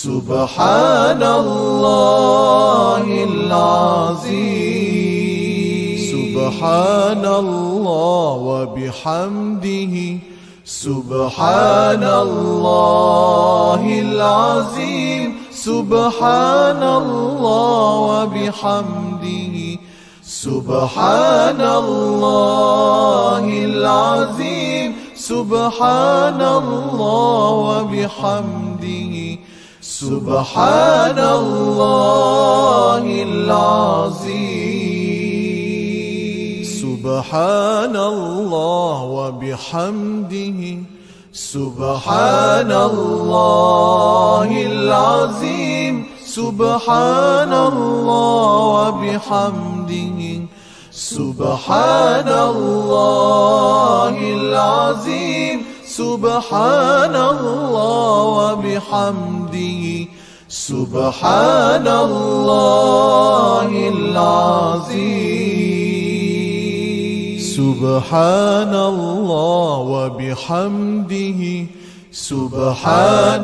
سبحان الله العظيم سبحان الله وبحمده سبحان الله العظيم سبحان الله وبحمده سبحان الله العظيم سبحان الله وبحمده سبحان الله العظيم سبحان الله وبحمده سبحان الله العظيم سبحان الله وبحمده سبحان الله العظيم سبحان الله وبحمده سبحان الله العظيم سبحان الله وبحمده سبحان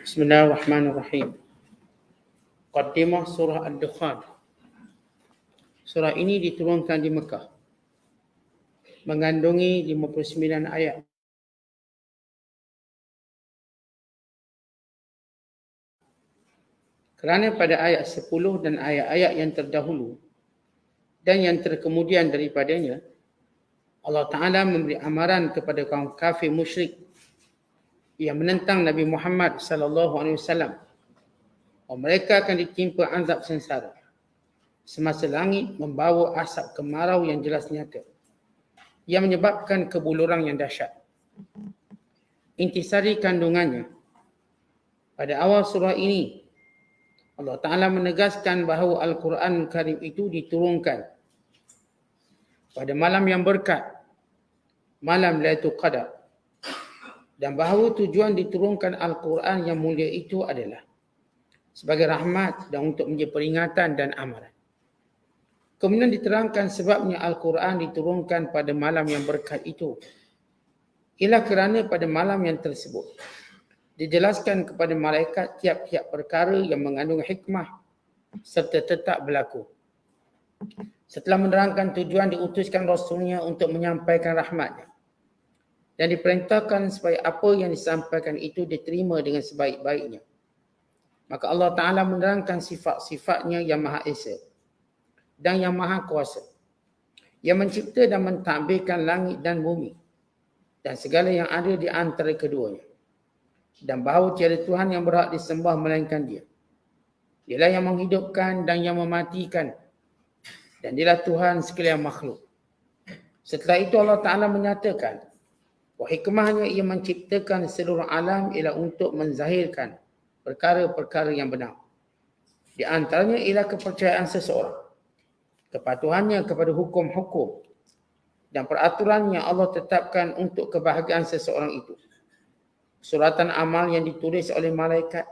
Bismillahirrahmanirrahim. Muqaddimah surah Ad-Dukhan. Surah ini diturunkan di Mekah. Mengandungi 59 ayat. Kerana pada ayat 10 dan ayat-ayat yang terdahulu dan yang terkemudian daripadanya, Allah Ta'ala memberi amaran kepada kaum kafir musyrik yang menentang Nabi Muhammad SAW. Mereka akan ditimpa azab sengsara semasa langit membawa asap kemarau yang jelas nyata yang menyebabkan kebuluran yang dahsyat. Intisari kandungannya, pada awal surah ini Allah Ta'ala menegaskan bahawa Al-Quran Karim itu diturunkan pada malam yang berkat, malam Lailatul Qadar, dan bahawa tujuan diturunkan Al-Quran yang mulia itu adalah sebagai rahmat dan untuk menjadi peringatan dan amaran. Kemudian diterangkan sebabnya Al-Quran diturunkan pada malam yang berkat itu. Ialah kerana pada malam yang tersebut dijelaskan kepada malaikat tiap-tiap perkara yang mengandung hikmah serta tetap berlaku. Setelah menerangkan tujuan diutuskan Rasulnya untuk menyampaikan rahmatnya, dan diperintahkan supaya apa yang disampaikan itu diterima dengan sebaik-baiknya, maka Allah Ta'ala menerangkan sifat-sifatnya yang Maha Esa dan yang Maha Kuasa, yang mencipta dan mentadbirkan langit dan bumi dan segala yang ada di antara keduanya, dan bahawa tiada Tuhan yang berhak disembah melainkan Dia. Dialah yang menghidupkan dan yang mematikan, dan Dialah Tuhan sekalian makhluk. Setelah itu Allah Ta'ala menyatakan bahawa hikmahnya Ia menciptakan seluruh alam ialah untuk menzahirkan perkara-perkara yang benar. Di antaranya ialah kepercayaan seseorang, kepatuhannya kepada hukum-hukum dan peraturan yang Allah tetapkan untuk kebahagiaan seseorang itu, suratan amal yang ditulis oleh malaikat,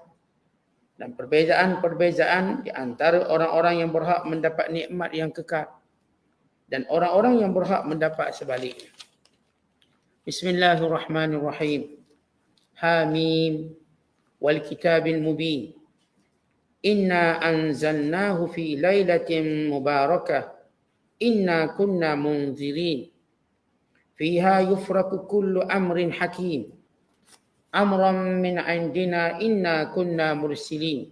dan perbezaan-perbezaan di antara orang-orang yang berhak mendapat nikmat yang kekal dan orang-orang yang berhak mendapat sebaliknya. Bismillahirrahmanirrahim. Hamim wal kitabil mubin. Inna anzalnahu fi lailatin mubarakah. Inna kunna munzirin. Fiha yufraku kullu amrin hakim. Amran min indina inna kunna mursilin.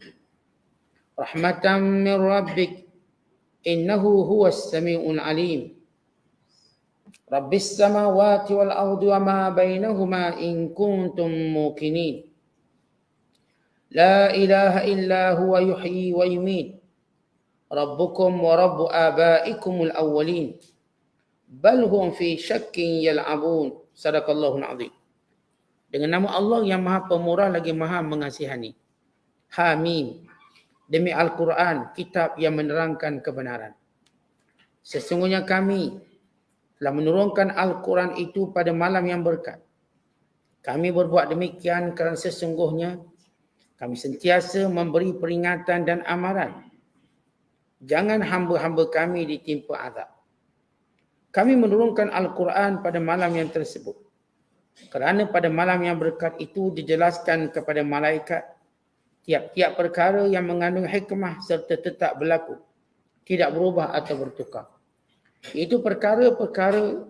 Rahmatan min rabbik. Innahu huwas sami'ul alim. Rabbis samawati wal ardi wa ma bainahuma in kuntum muqinin. La ilaha illa huwa yuhyi wa yumiit. Rabbukum wa rabbu abaikumul awwalin. Bal hum fi syakkin yal'abun. Sadaqallahul azim. Dengan nama Allah yang Maha Pemurah lagi Maha Mengasihani. Hamim. Demi Al-Quran, kitab yang menerangkan kebenaran. Sesungguhnya kami telah menurunkan Al-Quran itu pada malam yang berkat. Kami berbuat demikian kerana sesungguhnya kami sentiasa memberi peringatan dan amaran. Jangan hamba-hamba kami ditimpa azab. Kami menurunkan Al-Quran pada malam yang tersebut Kerana pada malam yang berkat itu dijelaskan kepada malaikat tiap-tiap perkara yang mengandung hikmah serta tetap berlaku, tidak berubah atau bertukar. Itu perkara-perkara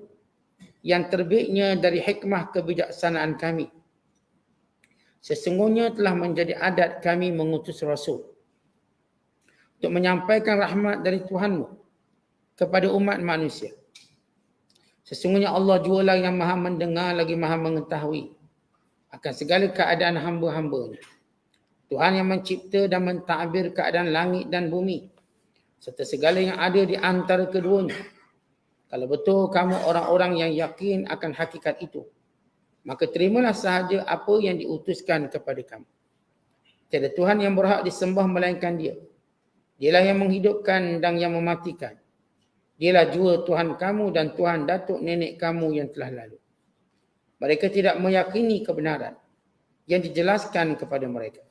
yang terbitnya dari hikmah kebijaksanaan kami. Sesungguhnya telah menjadi adat kami mengutus Rasul untuk menyampaikan rahmat dari Tuhanmu kepada umat manusia. Sesungguhnya Allah jualah yang maha mendengar lagi maha mengetahui akan segala keadaan hamba-hambanya. Tuhan yang mencipta dan mentadbir keadaan langit dan bumi serta segala yang ada di antara keduanya. Kalau betul kamu orang-orang yang yakin akan hakikat itu, maka terimalah sahaja apa yang diutuskan kepada kamu. Tiada Tuhan yang berhak disembah melainkan Dia. Dialah yang menghidupkan dan yang mematikan. Dialah jua Tuhan kamu dan Tuhan datuk nenek kamu yang telah lalu. Mereka tidak meyakini kebenaran yang dijelaskan kepada mereka.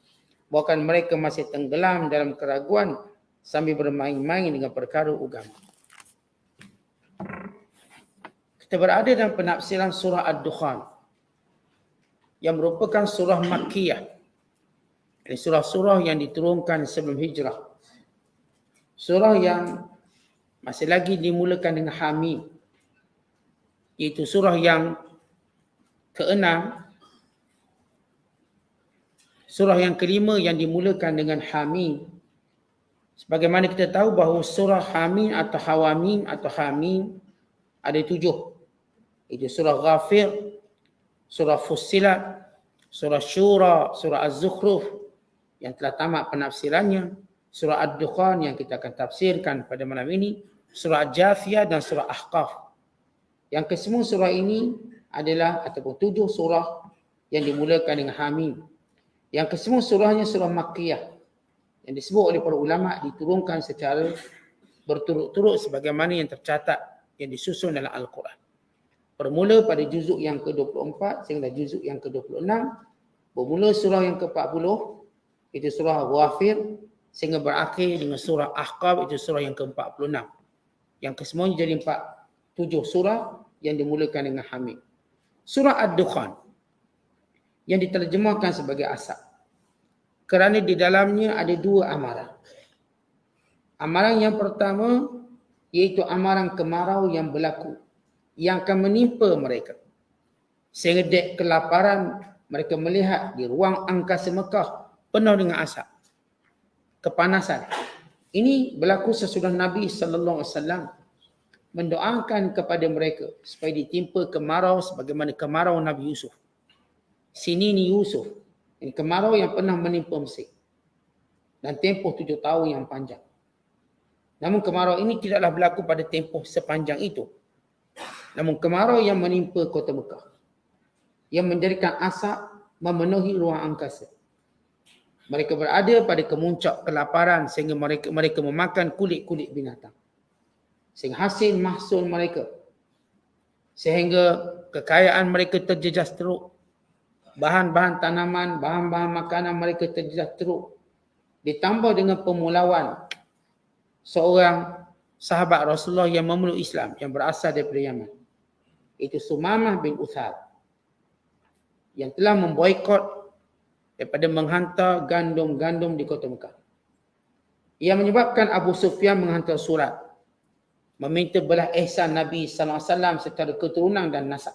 Bahkan mereka masih tenggelam dalam keraguan sambil bermain-main dengan perkara agama. Kita berada dalam penafsiran surah Ad-Dukhan yang merupakan surah Makkiyah. Ini surah-surah yang diturunkan sebelum hijrah. Surah yang masih lagi dimulakan dengan Hamim. Iaitu surah yang ke-6. Surah yang kelima yang dimulakan dengan Hamim. Sebagaimana kita tahu bahawa surah Hamim atau Hawamim atau Hamim ada 7. Itu surah Ghafir, surah Fussilat, surah Syura, surah Az-Zukhruf yang telah tamat penafsirannya, surah Ad-Dukhan yang kita akan tafsirkan pada malam ini, surah Jathiyah dan surah Ahqaf. Yang kesemua surah ini adalah ataupun 7 surah yang dimulakan dengan Hamim. Yang kesemua surahnya surah Makkiyah yang disebut oleh para ulama diturunkan secara berturut-turut sebagaimana yang tercatat yang disusun dalam Al-Quran. Bermula pada juzuk yang ke-24 sehingga juzuk yang ke-26. Bermula surah yang ke-40 itu surah Ghafir sehingga berakhir dengan surah Ahqaf itu surah yang ke-46. Yang kesemuanya jadi 7 surah yang dimulakan dengan Hamim. Surah Ad-Dukhan yang diterjemahkan sebagai asap. Kerana di dalamnya ada 2 amaran. Amaran yang pertama iaitu amaran kemarau yang berlaku yang akan menimpa mereka. Sehingga dek kelaparan mereka melihat di ruang angkasa Mekah penuh dengan asap. Kepanasan. Ini berlaku sesudah Nabi SAW mendoakan kepada mereka supaya ditimpa kemarau sebagaimana kemarau Nabi Yusuf. Sini ni Yusuf. Ini kemarau yang pernah menimpa Mesir. Dan tempoh 7 tahun yang panjang. Namun kemarau ini tidaklah berlaku pada tempoh sepanjang itu. Namun kemarau yang menimpa kota Mekah. Yang menjadikan asap memenuhi ruang angkasa. Mereka berada pada kemuncak kelaparan sehingga mereka memakan kulit-kulit binatang. Sehingga hasil mahsul mereka. Sehingga kekayaan mereka terjejas teruk. Bahan-bahan tanaman, bahan-bahan makanan mereka terjejas teruk. Ditambah dengan pemulauan seorang sahabat Rasulullah yang memeluk Islam yang berasal daripada Yaman. Itu Sumamah bin Uthal yang telah memboikot daripada menghantar gandum-gandum di kota Mekah. Ia menyebabkan Abu Sufyan menghantar surat meminta belas ihsan Nabi SAW secara keturunan dan nasab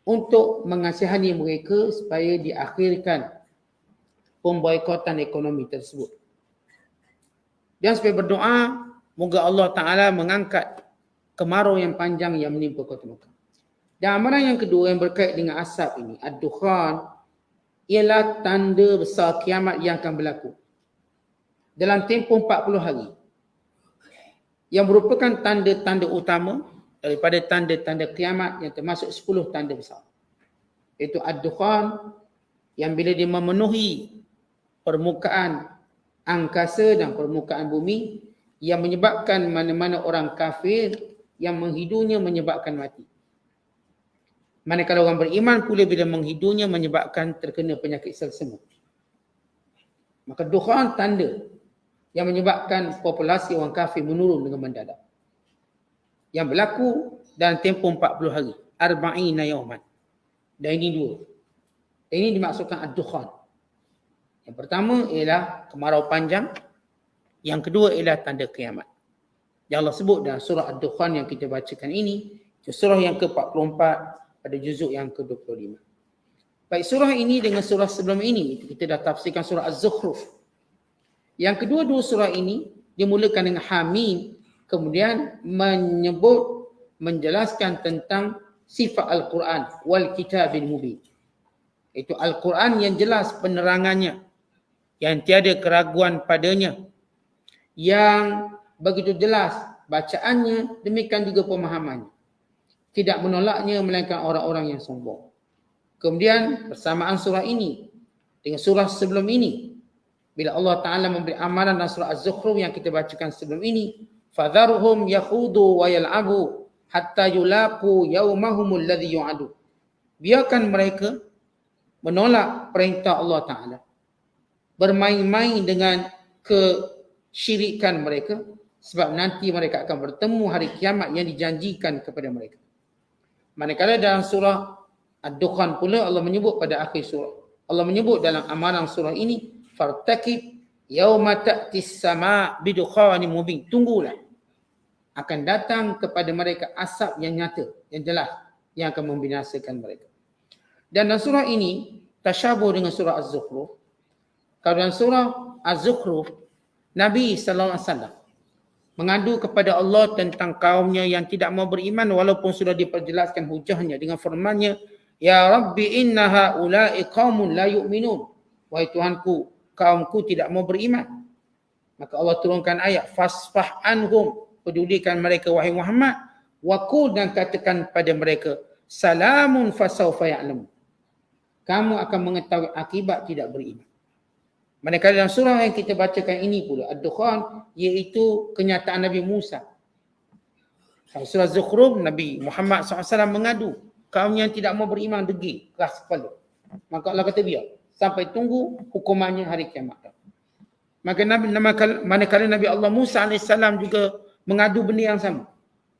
untuk mengasihani mereka supaya diakhirkan pemboikotan ekonomi tersebut. Dan supaya berdoa, moga Allah Ta'ala mengangkat kemarau yang panjang yang menimpa kota Mekah. Dan amaran yang kedua yang berkait dengan asap ini, Ad-Dukhan, ialah tanda besar kiamat yang akan berlaku dalam tempoh 40 hari. Yang merupakan tanda-tanda utama daripada tanda-tanda kiamat yang termasuk 10 tanda besar. Iaitu Ad-Dukhan yang bila dia memenuhi permukaan angkasa dan permukaan bumi yang menyebabkan mana-mana orang kafir yang menghidunya menyebabkan mati. Manakala orang beriman pula bila menghidunya menyebabkan terkena penyakit selsema. Maka Dukhan tanda yang menyebabkan populasi orang kafir menurun dengan mendadak. Yang berlaku dalam tempoh 40 hari. Arba'ina yawman. Dan ini dua. Ini dimaksudkan ad-dukhan. Yang pertama ialah kemarau panjang. Yang kedua ialah tanda kiamat. Yang Allah sebut dalam surah ad-dukhan yang kita bacakan ini, itu surah yang ke-44 pada juzuk yang ke-25. Baik, surah ini dengan surah sebelum ini, kita dah tafsirkan surah Az-Zukhruf. Yang kedua-dua surah ini dimulakan dengan Hamim, kemudian menjelaskan tentang sifat Al-Quran wal kitabil mubin. Itu Al-Quran yang jelas penerangannya, yang tiada keraguan padanya, yang begitu jelas bacaannya, demikian juga pemahamannya. Tidak menolaknya melainkan orang-orang yang sombong. Kemudian persamaan surah ini dengan surah sebelum ini, bila Allah Ta'ala memberi amaran dalam surah Az-Zukhruf yang kita bacakan sebelum ini, فَذَرْهُمْ يَخُوضُوا وَيَلْعَبُوا حَتَّى يُلَاقُوا يَوْمَهُمُ الَّذِي يُعَدُوا. Biarkan mereka menolak perintah Allah Ta'ala, bermain-main dengan kesyirikan mereka, sebab nanti mereka akan bertemu hari kiamat yang dijanjikan kepada mereka. Manakala dalam surah Ad-Dukhan pula Allah menyebut pada akhir surah, Allah menyebut dalam amaran surah ini, fartakib yauma ta'tis sama' bidukhanin mubin. Tunggulah, akan datang kepada mereka asap yang nyata, yang jelas, yang akan membinasakan mereka. Dan dalam surah ini tasyabuh dengan surah Az-Zukhruf. Kalau dalam surah Az-Zukhruf, Nabi SAW mengadu kepada Allah tentang kaumnya yang tidak mau beriman walaupun sudah diperjelaskan hujahnya dengan firman-Nya, Ya Rabbi inna haula'i qaumun la yu'minun. Wahai Tuhanku, kaumku tidak mau beriman. Maka Allah turunkan ayat, fasfah anhum, pedulikan mereka wahai Muhammad, waqul, dan katakan pada mereka, salamun fasawfa ya'lamun. Kamu akan mengetahui akibat tidak beriman. Manakala dalam surah yang kita bacakan ini pula, Ad-Dukhan, iaitu kenyataan Nabi Musa. Surah Zukhruf, Nabi Muhammad SAW mengadu, kaum yang tidak mau beriman degil, keras kepala. Maka Allah kata biar, sampai tunggu hukumannya hari kiamat. Maka manakala Nabi Allah Musa AS juga mengadu benda yang sama,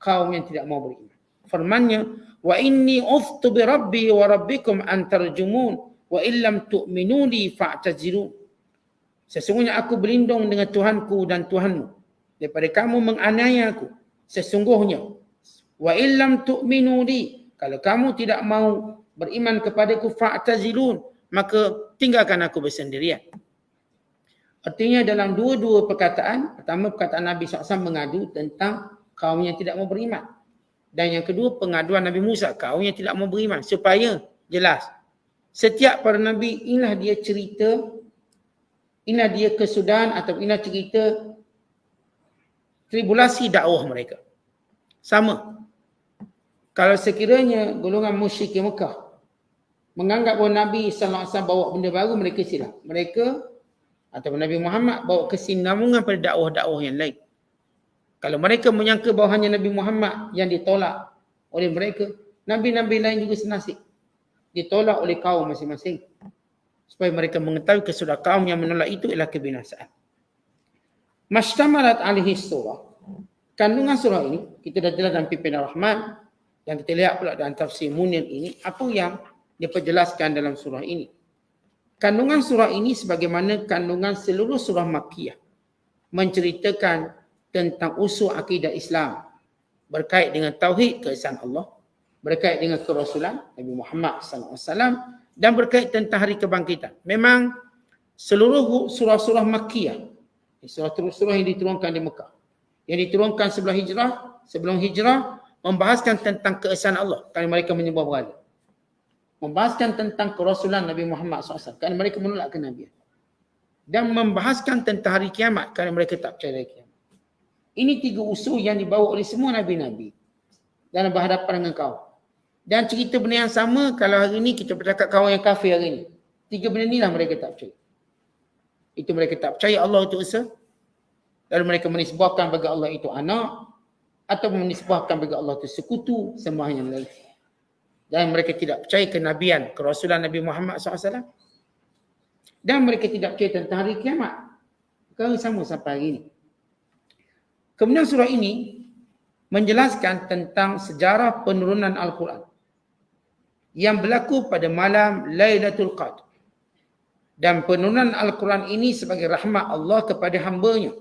kaum yang tidak mau beriman. Firman-Nya, wa inni uftu bi rabbi wa rabbikum an tarjumun wa illam tu'minu li fa'tazilun. Sesungguhnya aku berlindung dengan Tuhanku dan Tuhanmu daripada kamu menganiaya aku. Sesungguhnya wa illam tu'minu li, kalau kamu tidak mau beriman kepadaku, fa'tazilun, maka tinggalkan aku bersendirian. Artinya dalam dua-dua perkataan, pertama perkataan Nabi SAW mengadu tentang kaum yang tidak mau beriman. Dan yang kedua pengaduan Nabi Musa, kaum yang tidak mau beriman, supaya jelas. Setiap para Nabi, inilah dia cerita, inilah dia kesudahan atau inilah cerita tribulasi dakwah mereka. Sama. Kalau sekiranya golongan musyrik Mekah menganggap bahawa Nabi SAW bawa benda baru, mereka silap. Mereka atau Nabi Muhammad bawa kesinambungan pada dakwah-dakwah yang lain. Kalau mereka menyangka bahawa hanya Nabi Muhammad yang ditolak oleh mereka, Nabi-Nabi lain juga senasib. Ditolak oleh kaum masing-masing. Supaya mereka mengetahui kesudah kaum yang menolak itu ialah kebinasaan. Mashtamalat alihi surah. Kandungan surah ini, kita dah jelas dalam Pimpin Ar-Rahman, dan kita lihat pula dalam tafsir Munir ini, apa yang diperjelaskan dalam surah ini. Kandungan surah ini sebagaimana kandungan seluruh surah Makkiyah, menceritakan tentang usul akidah Islam, berkait dengan tauhid keesaan Allah, berkait dengan kerasulan Nabi Muhammad SAW, dan berkait tentang hari kebangkitan. Memang seluruh surah-surah Makkiyah, surah-surah yang diturunkan di Mekah, yang diturunkan sebelum hijrah, membahaskan tentang keesaan Allah kerana mereka menyembah berhala. Membahaskan tentang kerasulan Nabi Muhammad SAW kerana mereka menolak kenabian. Dan membahaskan tentang hari kiamat kerana mereka tak percaya hari kiamat. Ini tiga usul yang dibawa oleh semua Nabi-Nabi dalam berhadapan dengan kaum. Dan cerita benda yang sama kalau hari ini kita bercakap kaum yang kafir hari ini. Tiga benda inilah mereka tak percaya. Itu mereka tak percaya Allah itu esa. Lalu mereka menisbahkan bagi Allah itu anak, atau menisbahkan bagi Allah itu sekutu, sembahyang lain. Dan mereka tidak percaya kenabian, kerasulan Nabi Muhammad SAW. Dan mereka tidak percaya tentang hari kiamat. Perkara sama sampai hari ini. Kemudian surah ini menjelaskan tentang sejarah penurunan Al-Quran. yang berlaku pada malam Lailatul Qadar. Dan penurunan Al-Quran ini sebagai rahmat Allah kepada hamba-Nya.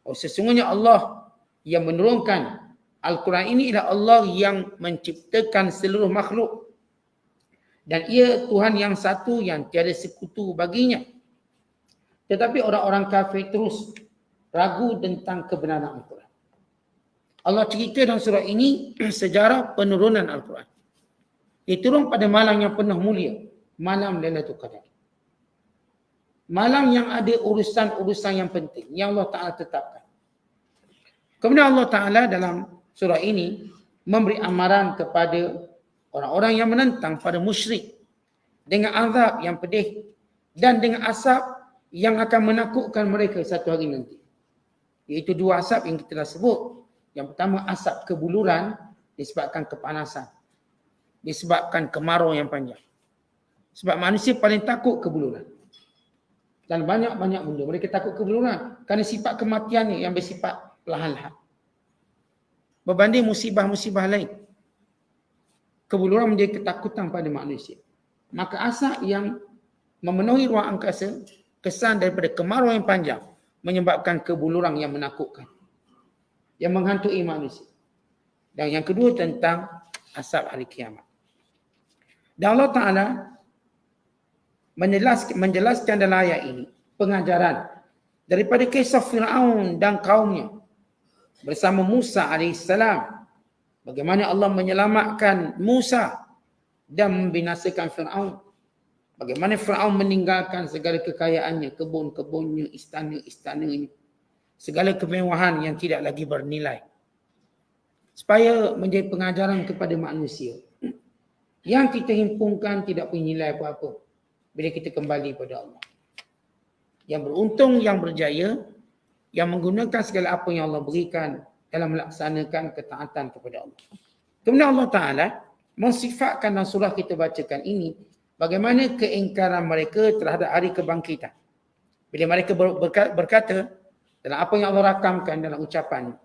Sesungguhnya Allah yang menurunkan Al-Quran ini ialah Allah yang menciptakan seluruh makhluk. Dan ia Tuhan yang satu yang tiada sekutu baginya. Tetapi orang-orang kafir terus ragu tentang kebenaran Al-Quran. Allah cerita dalam surah ini sejarah penurunan Al-Quran. Ia turun pada malam yang penuh mulia, malam Lailatul Qadar. Malam yang ada urusan-urusan yang penting yang Allah Ta'ala tetapkan. Kemudian Allah Ta'ala dalam surah ini memberi amaran kepada orang-orang yang menentang pada musyrik dengan azab yang pedih dan dengan asap yang akan menakutkan mereka satu hari nanti. Iaitu dua asap yang kita dah sebut. Yang pertama asap kebuluran disebabkan kepanasan. Disebabkan kemarau yang panjang. Sebab manusia paling takut kebuluran. Dan banyak-banyak benda. Mereka takut kebuluran kerana sifat kematiannya yang bersifat perlahan-lahan. Berbanding musibah-musibah lain. Kebuluran menjadi ketakutan pada manusia. Maka asap yang memenuhi ruang angkasa, kesan daripada kemarau yang panjang, menyebabkan kebuluran yang menakutkan. Yang menghantui manusia. Dan yang kedua tentang asap hari kiamat. Dan Allah Ta'ala menjelaskan dalam ayat ini pengajaran daripada kisah Fir'aun dan kaumnya bersama Musa AS. Bagaimana Allah menyelamatkan Musa dan membinasakan Fir'aun. Bagaimana Fir'aun meninggalkan segala kekayaannya, kebun-kebunnya, istana-istananya, segala kemewahan yang tidak lagi bernilai. Supaya menjadi pengajaran kepada manusia. Yang kita himpunkan tidak punya nilai apa-apa bila kita kembali pada Allah. Yang beruntung, yang berjaya, yang menggunakan segala apa yang Allah berikan dalam melaksanakan ketaatan kepada Allah. Kemudian Allah Ta'ala mensifatkan dalam surah kita bacakan ini bagaimana keingkaran mereka terhadap hari kebangkitan. Bila mereka berkata dalam apa yang Allah rakamkan dalam ucapan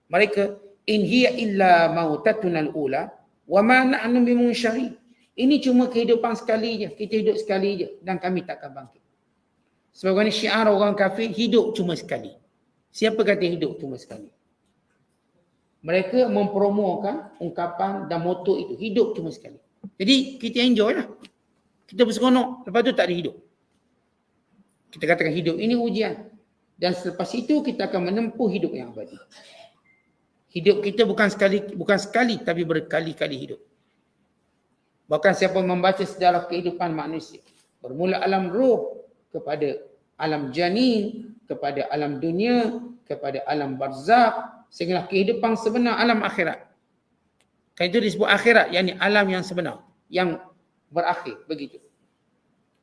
mereka, in hiya illa mautatunal ula wa ma nahnu bimunsyarin. Ini cuma kehidupan sekali je. Kita hidup sekali je dan kami takkan bangkit. Sebagaimana syiar orang kafir, hidup cuma sekali. Siapa kata hidup cuma sekali? Mereka mempromokan ungkapan dan moto itu. Hidup cuma sekali. Jadi kita enjoy lah. Kita berseronok. Lepas tu tak ada hidup. Kita katakan hidup ini ujian. Dan selepas itu kita akan menempuh hidup yang abadi. Hidup kita bukan sekali tapi berkali-kali hidup. Bahkan siapa membaca sejarah kehidupan manusia. Bermula alam roh kepada alam janin, kepada alam dunia, kepada alam barzakh, sehingga kehidupan sebenar alam akhirat. Kan itu disebut akhirat, yakni alam yang sebenar, yang berakhir, begitu.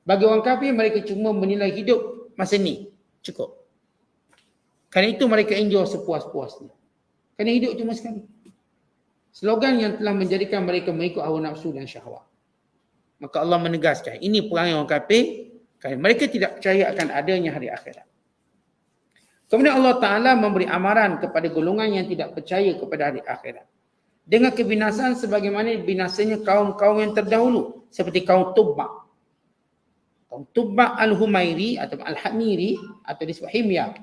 Bagi orang kafir, mereka cuma menilai hidup masa ni, cukup. Kerana itu mereka enjoy sepuas-puasnya. Kerana hidup cuma sekali. Slogan yang telah menjadikan mereka mengikut hawa nafsu dan syahwat. Maka Allah menegaskan, ini perangai orang kafir, kerana mereka tidak percaya akan adanya hari akhirat. Kemudian Allah Ta'ala memberi amaran kepada golongan yang tidak percaya kepada hari akhirat. Dengan kebinasaan sebagaimana binasanya kaum-kaum yang terdahulu. Seperti kaum Tubba'. Kaum Tubba' Al-Humairi atau Al-Hamiri atau disebut Himyar.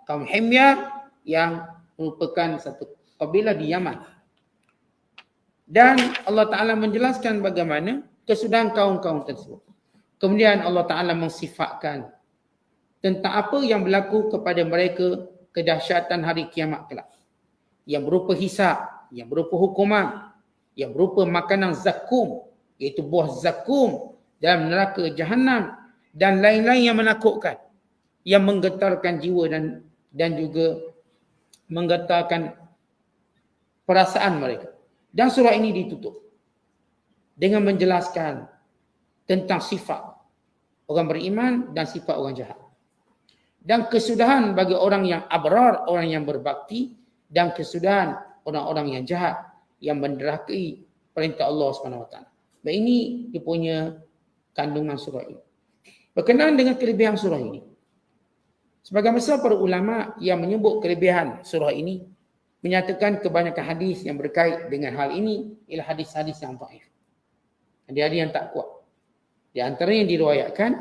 Kaum Himyar yang merupakan satu kabilah di Yaman. Dan Allah Ta'ala menjelaskan bagaimana kesudahan kaum-kaum tersebut. Kemudian Allah Ta'ala mensifatkan tentang apa yang berlaku kepada mereka kedahsyatan hari kiamat kelak. Yang berupa hisab, yang berupa hukuman, yang berupa makanan zakum, iaitu buah zakum dalam neraka Jahannam dan lain-lain yang menakutkan, yang menggetarkan jiwa dan juga menggetarkan perasaan mereka. Dan surah ini ditutup dengan menjelaskan tentang sifat orang beriman dan sifat orang jahat. Dan kesudahan bagi orang yang abrar, orang yang berbakti, dan kesudahan orang-orang yang jahat yang menderhakai perintah Allah SWT. Dan ini dia punya kandungan surah ini. Berkenaan dengan kelebihan surah ini, sebagian besar para ulama yang menyebut kelebihan surah ini menyatakan kebanyakan hadis yang berkait dengan hal ini ialah hadis-hadis yang dhaif. Ada yang tak kuat. Di antara yang diriwayatkan,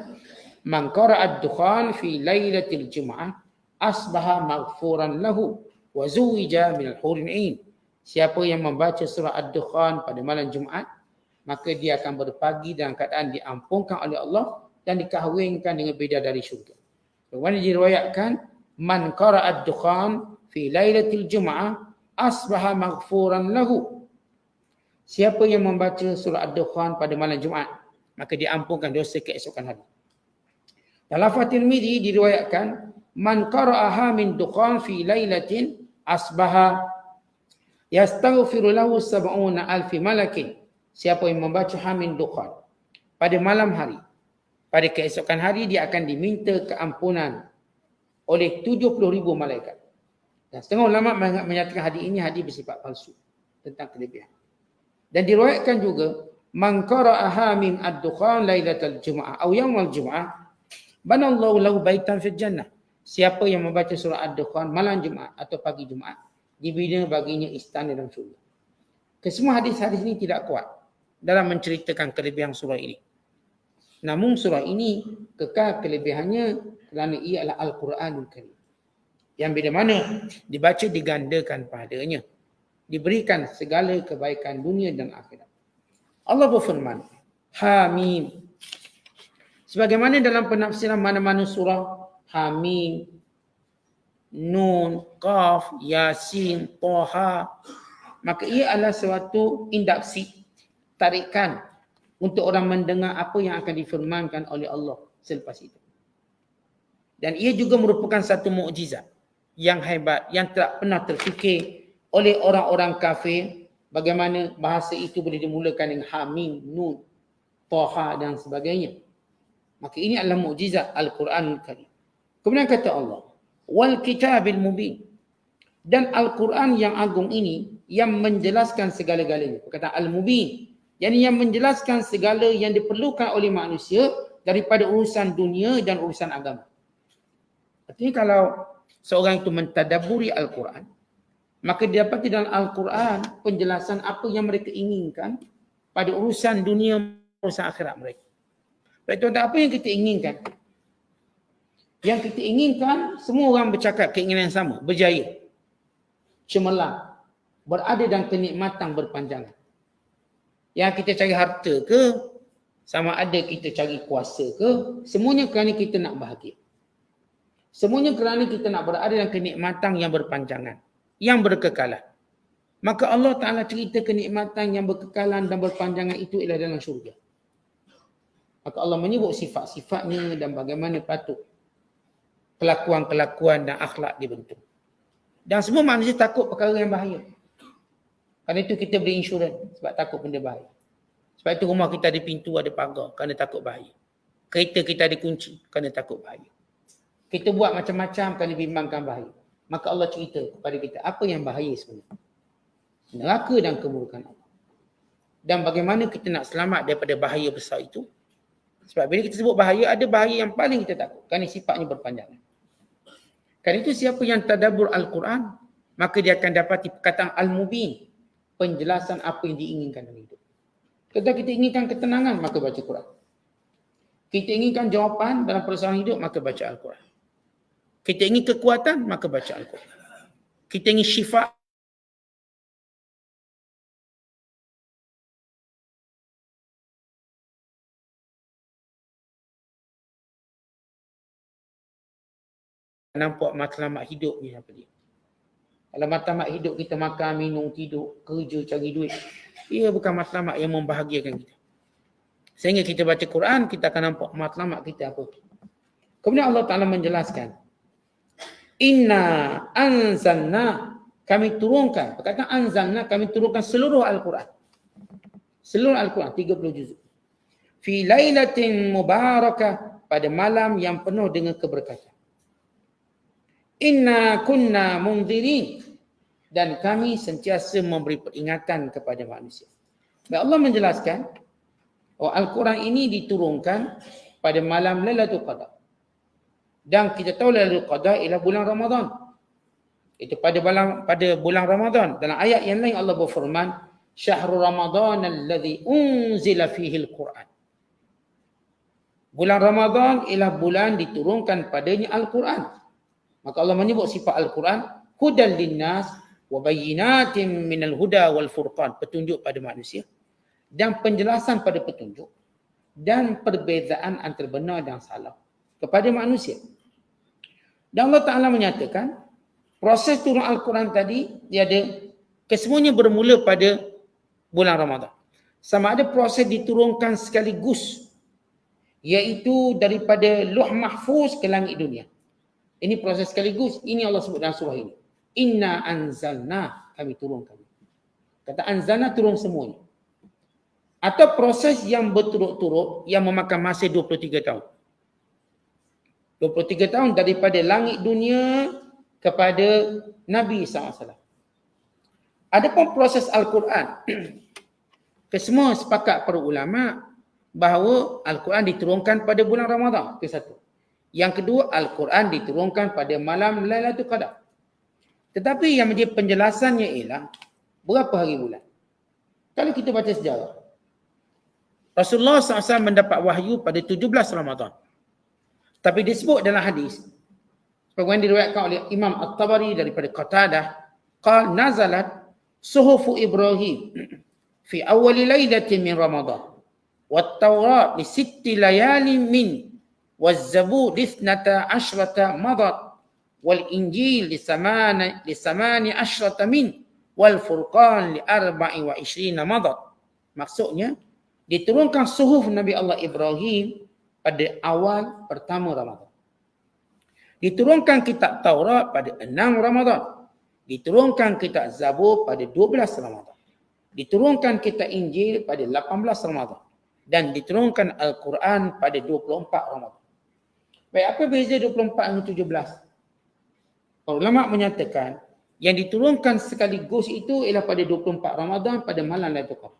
man qara'a ad-dukhan fi lailatul jum'ah asbaha maghfuran lahu wa zuwija min al-hurin 'ain. Siapa yang membaca surah ad-dukhan pada malam Jumaat, maka dia akan berpagi dalam keadaan diampunkan oleh Allah dan dikahwinkan dengan bidadari syurga. Kemudian diriwayatkan, man qara'a ad-dukhan fi lailatul jum'ah asbaha maghfuran lahu. Siapa yang membaca surah ad-dukhan pada malam Jumaat, maka diampunkan dosa keesokan hari. Dalam lafaz Tirmizi diriwayatkan, man qara'aha min dukhan fi lailatin asbaha yastaghfiru lahu 70,000 malakin. Siapa yang membaca min dukhan pada malam hari, pada keesokan hari dia akan diminta keampunan oleh 70,000 malaikat. Dan setengah ulama menyatakan hadis ini hadis bersifat palsu tentang kelebihan. Dan diriwayatkan juga, man qara'aha min ad-dukhan lailatul jum'ah aw yaumul jum'ah banallahu lahu baitan fil jannah. Siapa yang membaca surah ad-dukhan malam Jumaat atau pagi Jumaat, dibina baginya istana dalam syurga. Kesemua hadis-hadis ini tidak kuat dalam menceritakan kelebihan surah ini. Namun surah ini kekal kelebihannya kerana ia adalah Al-Quranul Karim. Yang bila mana dibaca digandakan padanya, diberikan segala kebaikan dunia dan akhirat. Allah berfirman, Hamim. Sebagaimana dalam penafsiran mana-mana surah, Hamim, Nun, Qaf, Yasin, Taha, maka ia adalah suatu induksi, tarikan untuk orang mendengar apa yang akan difirmankan oleh Allah selepas itu. Dan ia juga merupakan satu mukjizat yang hebat, yang tak pernah terfikir oleh orang-orang kafir, bagaimana bahasa itu boleh dimulakan dengan Hamim, Nun, Taha dan sebagainya. Maka ini adalah mukjizat Al-Quranul Karim. Kemudian kata Allah, wal kitabil mubin. Dan Al-Quran yang agung ini yang menjelaskan segala-galanya. Perkataan Al-Mubin, yakni yang menjelaskan segala yang diperlukan oleh manusia daripada urusan dunia dan urusan agama. Artinya kalau seorang itu mentadaburi Al-Quran, maka dia dapat dalam Al-Quran penjelasan apa yang mereka inginkan pada urusan dunia, urusan akhirat mereka. Baik tuan-tuan, apa yang kita inginkan? Yang kita inginkan, semua orang bercakap keinginan yang sama, berjaya, cemerlang, berada dalam kenikmatan berpanjangan. Yang kita cari harta ke, sama ada kita cari kuasa ke, semuanya kerana kita nak bahagia. Semuanya kerana kita nak berada dalam kenikmatan yang berpanjangan, yang berkekalan. Maka Allah Ta'ala cerita kenikmatan yang berkekalan dan berpanjangan itu ialah dalam syurga. Maka Allah menyebut sifat-sifatnya dan bagaimana patut kelakuan-kelakuan dan akhlak dibentuk. Dan semua manusia takut perkara yang bahaya. Kerana itu kita beli insurans sebab takut benda bahaya. Sebab itu rumah kita ada pintu, ada pagar kerana takut bahaya. Kereta kita ada kunci kerana takut bahaya. Kita buat macam-macam kerana bimbangkan bahaya. Maka Allah cerita kepada kita apa yang bahaya sebenarnya. Neraka dan keburukan Allah. Dan bagaimana kita nak selamat daripada bahaya besar itu. Sebab bila kita sebut bahaya, ada bahaya yang paling kita takut. Kerana sifatnya berpanjangan. Kerana itu siapa yang tadabbur Al-Quran, maka dia akan dapati perkataan Al-Mubin. Penjelasan apa yang diinginkan dalam hidup. Kalau kita inginkan ketenangan, maka baca Quran. Kita inginkan jawapan dalam persoalan hidup, maka baca Al-Quran. Kita ingin kekuatan, maka baca Al-Quran. Kita ingin syifa, nampak matlamat hidup ni apa dia. Kalau matlamat hidup kita makan, minum, tidur, kerja, cari duit, ia bukan matlamat yang membahagiakan kita. Sehingga kita baca Quran, kita akan nampak matlamat kita apa. Kemudian Allah Ta'ala menjelaskan, Inna anzalna, kami turunkan. Perkataan anzalna, kami turunkan seluruh Al-Quran. Seluruh Al-Quran, 30 juzuk. Fi lailatin mubarakah, pada malam yang penuh dengan keberkatan. Inna kunna munzirin, dan kami sentiasa memberi peringatan kepada manusia. Dan Allah menjelaskan, Al-Quran ini diturunkan pada malam Lailatul Qadar. Dan kita tahu Lailatul Qadar ialah bulan Ramadan. Itu pada bulan Ramadan. Dalam ayat yang lain Allah berfirman, Syahrul Ramadan alladhi unzila fihi al-Quran. Bulan Ramadan ialah bulan diturunkan padanya Al-Quran. Maka Allah menyebut sifat Al-Quran, hudal linnas wa bayyinatin minal huda wal furqan, petunjuk pada manusia dan penjelasan pada petunjuk dan perbezaan antara benar dan salah kepada manusia. Dan Allah Ta'ala menyatakan proses turun Al-Quran tadi dia ada kesemuanya bermula pada bulan Ramadan. Sama ada proses diturunkan sekaligus, iaitu daripada Lauh Mahfuz ke langit dunia. Ini proses sekaligus. Ini Allah sebut dalam surah ini. Inna anzalna, kami turunkan. Kata anzalna turun semuanya. Atau proses yang berturut-turut yang memakan masa 23 tahun. 23 tahun daripada langit dunia kepada Nabi SAW. Adapun proses Al-Quran, kesemua sepakat para ulama bahawa Al-Quran diturunkan pada bulan Ramadan. Itu satu. Yang kedua, Al-Quran diturunkan pada malam Lailatul Qadar. Tetapi yang menjadi penjelasannya ialah berapa hari bulan. Kalau kita baca sejarah, Rasulullah SAW mendapat wahyu pada 17 Ramadan. Tapi disebut dalam hadis, seperti yang diriwayatkan oleh Imam At-Tabari daripada Qatadah, qal nazalat suhufu Ibrahim fi awwali lailatin min Ramadan. Wat-Taurat li 6 layalin min waz-Zabur li 12 madat wal Injil li 18 min wal Furqan li 24 madat. Maksudnya diturunkan suhuf Nabi Allah Ibrahim pada awal pertama Ramadan. Diturunkan kitab Taurat pada 6 Ramadan. Diturunkan kitab Zabur pada 12 Ramadan. Diturunkan kitab Injil pada 18 Ramadan. Dan diturunkan Al-Quran pada 24 Ramadan. Baik, apa beza 24 dengan 17? Ulama menyatakan yang diturunkan sekaligus itu ialah pada 24 Ramadan pada malam Lailatul Qadar.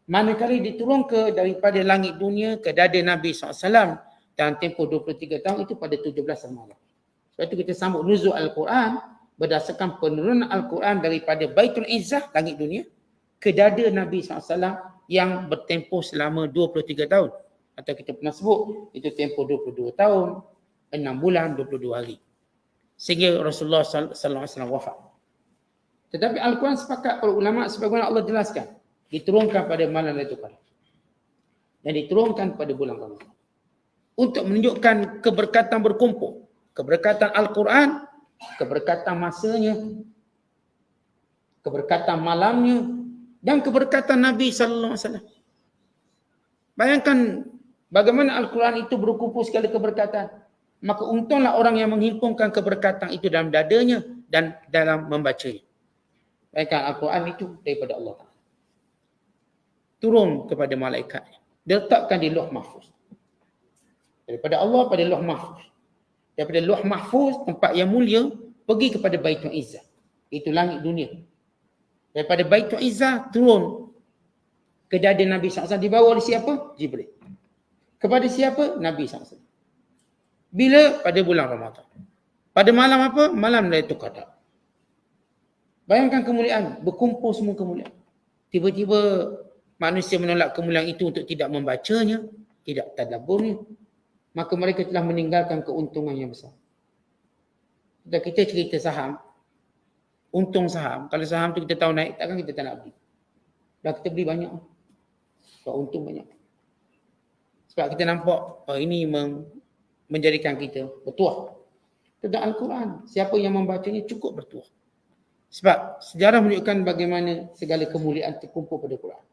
Manakala diturunkan daripada langit dunia ke dada Nabi SAW dalam tempoh 23 tahun itu pada 17 Ramadan. Sebab itu kita sambut nuzul Al-Quran berdasarkan penurunan Al-Quran daripada Baitul Izzah, langit dunia, ke dada Nabi SAW yang bertempoh selama 23 tahun. Atau kita pernah sebut, itu tempoh 22 tahun, 6 bulan, 22 hari. Sehingga Rasulullah SAW wafat. Tetapi Al-Quran sepakat para ulama sebagaimana Allah jelaskan, diturunkan pada malam Lailatul Qadar. Dan diturunkan pada bulan Ramadan. Untuk menunjukkan keberkatan berkumpul. Keberkatan Al-Quran, keberkatan masanya, keberkatan malamnya, dan keberkatan Nabi SAW. Bayangkan bagaimana Al-Quran itu berkumpul segala keberkatan. Maka untunglah orang yang menghimpunkan keberkatan itu dalam dadanya dan dalam membacanya. Bayangkan Al-Quran itu daripada Allah Ta'ala. Turun kepada malaikat, diletakkan di Lauh Mahfuz. Daripada Allah pada Lauh Mahfuz. Daripada Lauh Mahfuz, tempat yang mulia, pergi kepada Baitul Izzah. Itu langit dunia. Daripada Baitul Izzah turun ke dada Nabi SAW. Dibawa oleh siapa? Jibril. Kepada siapa? Nabi SAW. Bila? Pada bulan Ramadan. Pada malam apa? Malam Lailatul Qadar. Bayangkan kemuliaan, berkumpul semua kemuliaan. Tiba-tiba manusia menolak kemuliaan itu untuk tidak membacanya, tidak tadabburnya, maka mereka telah meninggalkan keuntungan yang besar. Dan kita cerita saham, untung saham, kalau saham tu kita tahu naik, takkan kita tak nak beli. Dah kita beli banyak. Sebab untung banyak. Sebab kita nampak, ini menjadikan kita bertuah. Tentang Al-Quran, siapa yang membacanya cukup bertuah. Sebab sejarah menunjukkan bagaimana segala kemuliaan terkumpul pada Quran.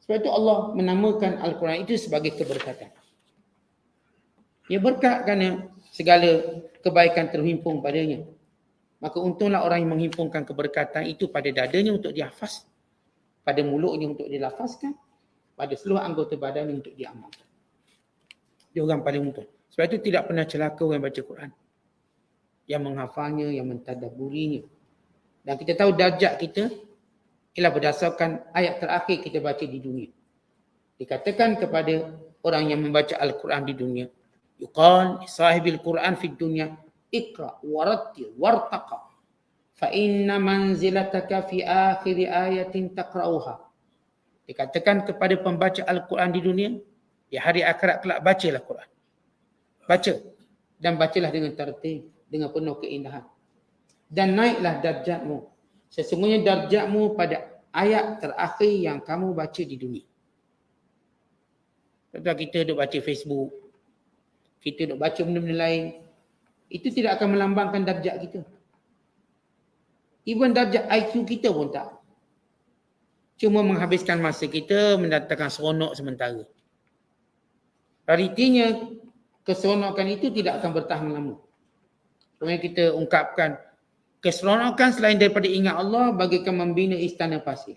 Sebab itu Allah menamakan Al-Quran itu sebagai keberkatan. Ia berkat kerana segala kebaikan terhimpun padanya. Maka untunglah orang yang menghimpunkan keberkatan itu pada dadanya untuk dihafaz, pada mulutnya untuk dilafazkan, pada seluruh anggota badannya untuk diamalkan. Dia orang paling untung. Sebab itu tidak pernah celaka orang yang baca Quran. Yang menghafalnya, yang mentadabburinya. Dan kita tahu darjat kita ialah berdasarkan ayat terakhir kita baca di dunia. Dikatakan kepada orang yang membaca Al-Quran di dunia, yuqal sahibil Quran fi dunya, iqra warattil wartaqa fa inna manzilataka fi akhir ayatin taqra'uha. Dikatakan kepada pembaca Al-Quran di dunia, di hari akhirat kelak bacalah Quran. Baca dan bacalah dengan tertib, dengan penuh keindahan. Dan naiklah darjatmu. Sesungguhnya darjatmu pada ayat terakhir yang kamu baca di dunia. Contoh kita duk baca Facebook, kita duk baca benda-benda lain, itu tidak akan melambangkan darjat kita. Even darjat IQ kita pun tak. Cuma menghabiskan masa kita, mendatangkan seronok sementara. Realitinya, keseronokan itu tidak akan bertahan lama. Kemudian kita ungkapkan, keseronokan selain daripada ingat Allah, bagaikan membina istana pasir.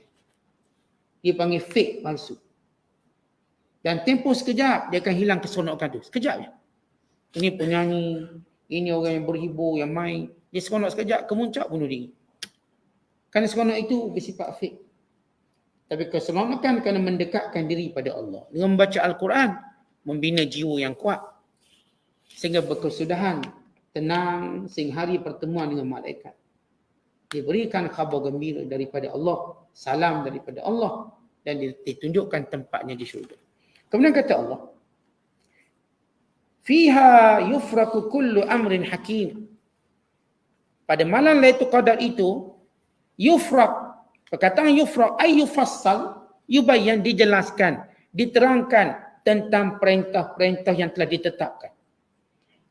Dia panggil fake, palsu. Dan tempoh sekejap, dia akan hilang keseronokan tu. Sekejap je. Ini penyanyi, ini orang yang berhibur, yang main. Dia seronok sekejap, kemuncak bunuh diri. Kerana seronok itu bersifat fake. Tapi keseronokan kerana mendekatkan diri pada Allah. Dengan membaca Al-Quran, membina jiwa yang kuat. Sehingga berkesudahan, tenang, sehingga hari pertemuan dengan malaikat. Diberikan khabar gembira daripada Allah, salam daripada Allah, dan ditunjukkan tempatnya di syurga. Kemudian kata Allah, fiha yufraku kullu amrin hakim. Pada malam Lailatul Qadar itu, yufrak, perkataan yufrak ay yufassal, yubayyan, dijelaskan, diterangkan tentang perintah-perintah yang telah ditetapkan.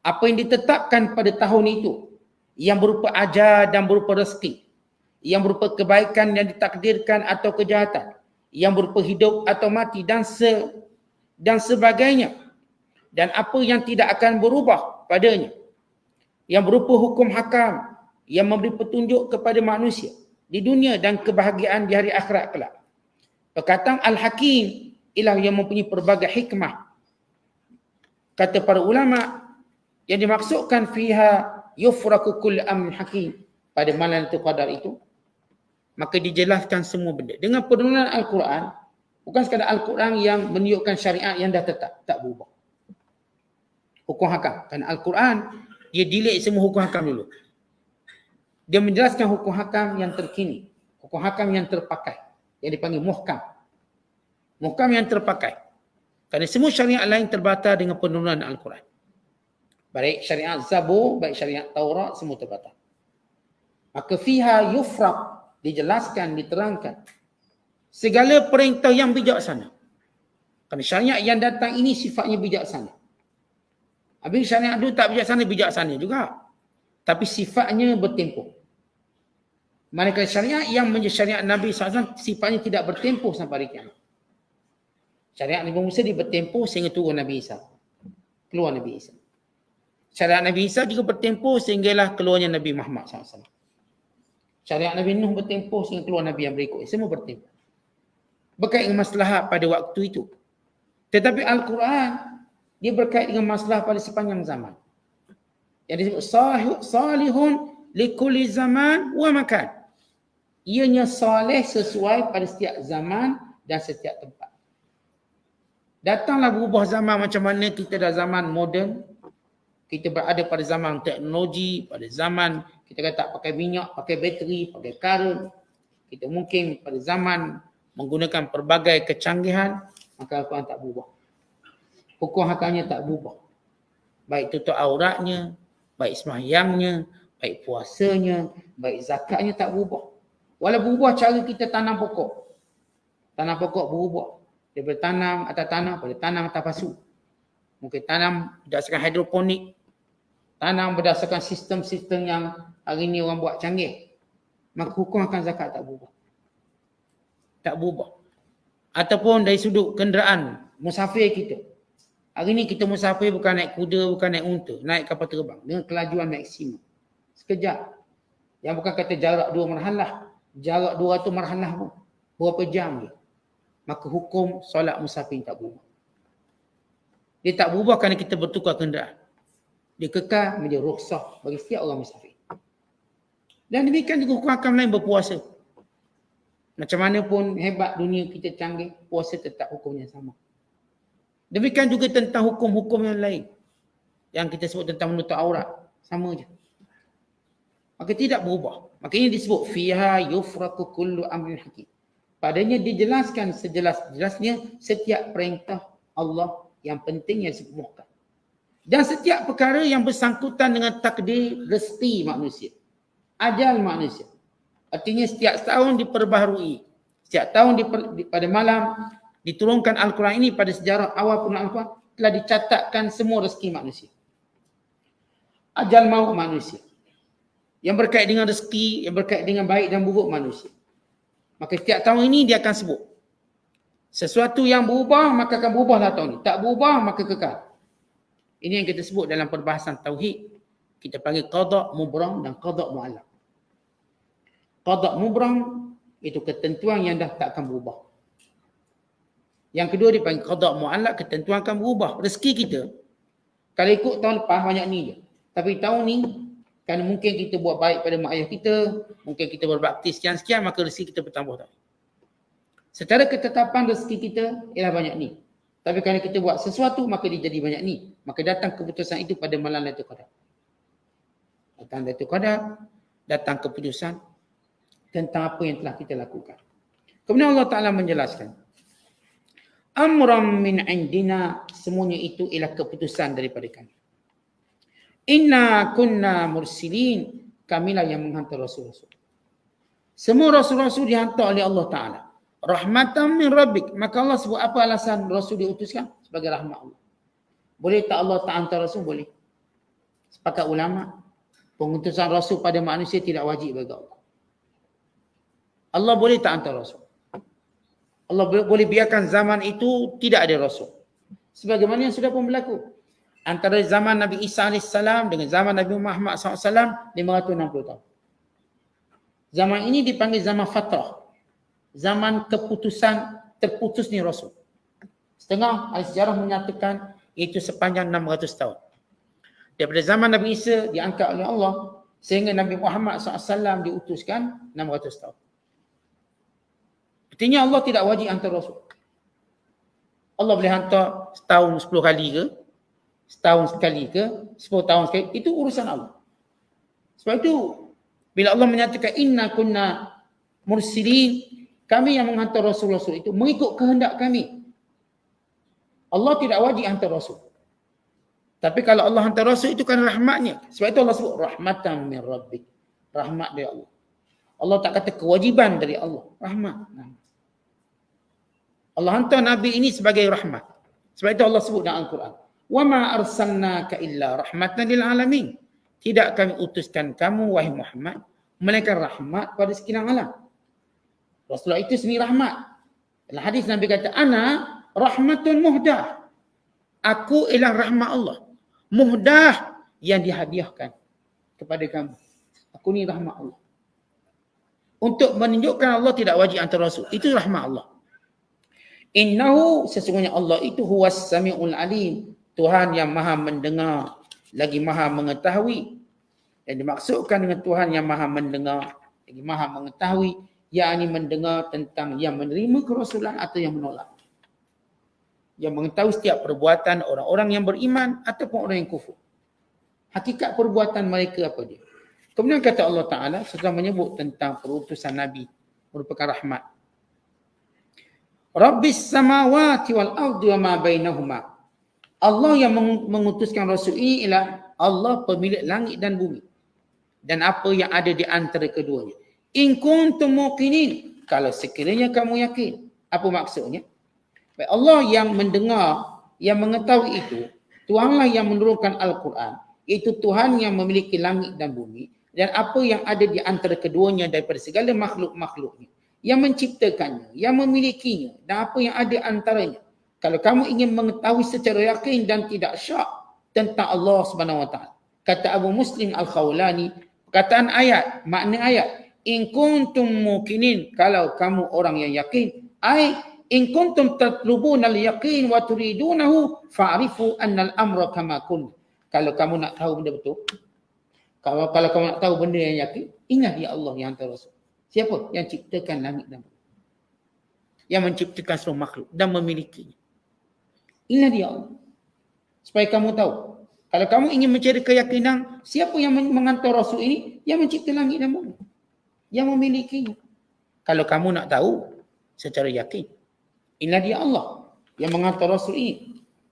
Apa yang ditetapkan pada tahun itu, yang berupa ajar dan berupa rezeki, yang berupa kebaikan yang ditakdirkan atau kejahatan, yang berupa hidup atau mati dan sebagainya, dan apa yang tidak akan berubah padanya, yang berupa hukum hakam yang memberi petunjuk kepada manusia di dunia dan kebahagiaan di hari akhirat kelak. Perkataan Al-Hakim ialah yang mempunyai pelbagai hikmah. Kata para ulama, yang dimaksudkan fiha yufraku kullu amrin hakim, pada malam Lailatul Qadar itu, maka dijelaskan semua benda dengan penurunan Al-Quran. Bukan sekadar Al-Quran yang menunjukkan syariat yang dah tetap, tak berubah. Hukum hakam. Kerana Al-Quran, dia delete semua hukum hakam dulu. Dia menjelaskan hukum hakam yang terkini. Hukum hakam yang terpakai. Yang dipanggil muhkam. Muhkam yang terpakai. Kerana semua syariat lain terbatal dengan penurunan Al-Quran. Baik syariat Zabur, baik syariat Taurat, semua terbatal. Maka fiha yufraq, dijelaskan, diterangkan segala perintah yang bijaksana. Kerana syariat yang datang ini sifatnya bijaksana. Habis syariat dulu tak bijaksana juga. Tapi sifatnya bertempoh. Manakala syariat yang menjadi syariat Nabi SAW sifatnya tidak bertempoh sampai hari kiamat. Syariat Nabi Musa dia bertempoh sehingga turun Nabi Isa. Keluar Nabi Isa. Syariat Nabi Isa juga bertempoh sehinggalah keluarnya Nabi Muhammad SAW. Syariat Nabi Nuh bertempoh sehingga keluar Nabi yang berikut. Semua bertempoh. Berkait dengan masalah pada waktu itu. Tetapi Al-Quran, dia berkait dengan masalah pada sepanjang zaman. Yang disebut salihun likulli zaman wa makan. Ianya salih sesuai pada setiap zaman dan setiap tempat. Datanglah berubah zaman macam mana kita dah zaman moden. Kita berada pada zaman teknologi, pada zaman kita kata tak pakai minyak, pakai bateri, pakai karen. Kita mungkin pada zaman menggunakan pelbagai kecanggihan, maka Al-Quran tak berubah. Hukum hakamnya tak berubah. Baik tutup auratnya, baik sembahyangnya, baik puasanya, baik zakatnya tak berubah. Walau berubah cara kita tanam pokok. Tanam pokok berubah. Daripada tanam atas tanah pada tanam atas pasu. Mungkin tanam berdasarkan hidroponik. Tanam berdasarkan sistem-sistem yang hari ini orang buat canggih. Maka hukum akan zakat tak berubah. Tak berubah. Ataupun dari sudut kenderaan, musafir kita. Hari ini kita musafir bukan naik kuda, bukan naik unta. Naik kapal terbang dengan kelajuan maksimum. Sekejap. Yang bukan kata jarak 2 marhalah. Jarak 200 marhalah pun. Berapa jam je. Maka hukum solat musafir tak berubah. Dia tak berubah kerana kita bertukar kenderaan. Dia kekal menjadi rukhsah bagi setiap orang musafir. Dan demikian juga hukum hakam lain berpuasa. Macam mana pun hebat dunia kita canggih, puasa tetap hukumnya sama. Demikian juga tentang hukum-hukum yang lain. Yang kita sebut tentang menutup aurat. Sama je. Maka tidak berubah. Makanya disebut fiha yufraqu kullu amrin hakim. Padanya dijelaskan sejelas-jelasnya setiap perintah Allah yang penting yang disebutkan. Dan setiap perkara yang bersangkutan dengan takdir rezeki manusia. Ajal manusia. Artinya setiap tahun diperbaharui. Setiap tahun pada malam diturunkan Al-Quran ini pada sejarah awal penggunaan Al-Quran telah dicatatkan semua rezeki manusia. Ajal maut manusia. Yang berkait dengan rezeki, yang berkait dengan baik dan buruk manusia. Maka setiap tahun ini dia akan sebut. Sesuatu yang berubah maka akan berubahlah tahun ini. Tak berubah maka kekal. Ini yang kita sebut dalam perbahasan tauhid. Kita panggil qada' mubram dan qada' mu'allaq. Qada' mubram itu ketentuan yang dah tak akan berubah. Yang kedua dipanggil qada' mu'allaq, ketentuan akan berubah. Rezeki kita, kalau ikut tahun lepas banyak ni je. Tapi tahun ni, kan mungkin kita buat baik pada mak ayah kita, mungkin kita berbakti sekian-sekian, maka rezeki kita bertambah. Secara ketetapan rezeki kita ialah banyak ni. Tapi kalau kita buat sesuatu, maka dia jadi banyak ni. Maka datang keputusan itu pada malam Lailatul Qadar. Datang Lailatul Qadar, datang keputusan tentang apa yang telah kita lakukan. Kemudian Allah Ta'ala menjelaskan. Amram min indina, semuanya itu ialah keputusan daripada kami. Inna kunna mursilin, kamilah yang menghantar rasul-rasul. Semua rasul-rasul dihantar oleh Allah Ta'ala. Rahmatan min rabbik. Maka Allah sebut apa alasan rasul diutuskan? Sebagai rahmat Allah. Boleh tak Allah tak hantar rasul? Boleh. Sepakat ulama, pengutusan rasul pada manusia tidak wajib bagi Allah. Allah boleh tak hantar rasul. Allah boleh biarkan zaman itu tidak ada rasul. Sebagaimana yang sudah pun berlaku. Antara zaman Nabi Isa AS dengan zaman Nabi Muhammad SAW 560 tahun. Zaman ini dipanggil zaman fatrah. Zaman keputusan terputusnya rasul. Setengah ahli sejarah menyatakan itu sepanjang 600 tahun. Daripada zaman Nabi Isa diangkat oleh Allah sehingga Nabi Muhammad SAW diutuskan 600 tahun. Artinya Allah tidak wajib hantar rasul. Allah boleh hantar setahun 10 kali ke, setahun sekali ke, 10 tahun sekali, itu urusan Allah. Sebab itu bila Allah menyatakan inna kunna mursilin, kami yang menghantar rasul-rasul itu mengikut kehendak kami. Allah tidak wajib hantar rasul. Tapi kalau Allah hantar rasul itu kan rahmatnya. Sebab itu Allah sebut rahmatan min rabbik. Rahmat dari Allah. Allah tak kata kewajiban dari Allah. Rahmat. Allah hantar Nabi ini sebagai rahmat. Sebab itu Allah sebut dalam Al-Quran. Wa ma arsalnaka illa rahmatan lil alamin. Tidak kami utuskan kamu wahai Muhammad melainkan rahmat pada sekalian alam. Rasulullah itu sendiri rahmat. Dalam hadis Nabi kata, ana rahmatun muhdah. Aku ialah rahmat Allah. Muhdah yang dihadiahkan kepada kamu. Aku ni rahmat Allah. Untuk menunjukkan Allah tidak wajib hantar rasul. Itu rahmat Allah. Innahu, sesungguhnya Allah itu huwas sami'ul alim. Tuhan yang maha mendengar, lagi maha mengetahui. Yang dimaksudkan dengan Tuhan yang maha mendengar, lagi maha mengetahui, yakni mendengar tentang yang menerima kerasulan atau yang menolak. Yang mengetahui setiap perbuatan orang-orang yang beriman ataupun orang yang kufur. Hakikat perbuatan mereka apa dia. Kemudian kata Allah Ta'ala setelah menyebut tentang perutusan Nabi merupakan rahmat. Rabbis samawati wal ardi wa ma bainahuma. Allah yang mengutuskan Rasul ini ialah Allah pemilik langit dan bumi. Dan apa yang ada di antara keduanya. In kuntum muqinin. Kalau sekiranya kamu yakin. Apa maksudnya? Baik, Allah yang mendengar, yang mengetahui itu, Tuhanlah yang menurunkan Al-Quran. Itu Tuhan yang memiliki langit dan bumi. Dan apa yang ada di antara keduanya daripada segala makhluk-makhluknya. Yang menciptakannya, yang memilikinya. Dan apa yang ada antaranya. Kalau kamu ingin mengetahui secara yakin dan tidak syak tentang Allah SWT. Kata Abu Muslim Al-Khawlani, perkataan ayat, makna ayat. In kuntum muqinin, kalau kamu orang yang yakin. In kuntum tatlubuna al-yaqin wa turidunahu fa'rifu anna al-amra kama kun. Kalau kamu nak tahu benda betul, kalau kamu nak tahu benda yang yakin, ingat dia Allah yang hantar Rasul. Siapa? Yang ciptakan langit dan bumi. Yang menciptakan seluruh makhluk dan memilikinya. Ingat dia Allah. Supaya kamu tahu. Kalau kamu ingin mencari keyakinan, siapa yang menghantar Rasul ini? Yang mencipta langit dan bumi. yang memilikinya. Kalau kamu nak tahu secara yakin, inilah dia Allah yang menghantar Rasul ini.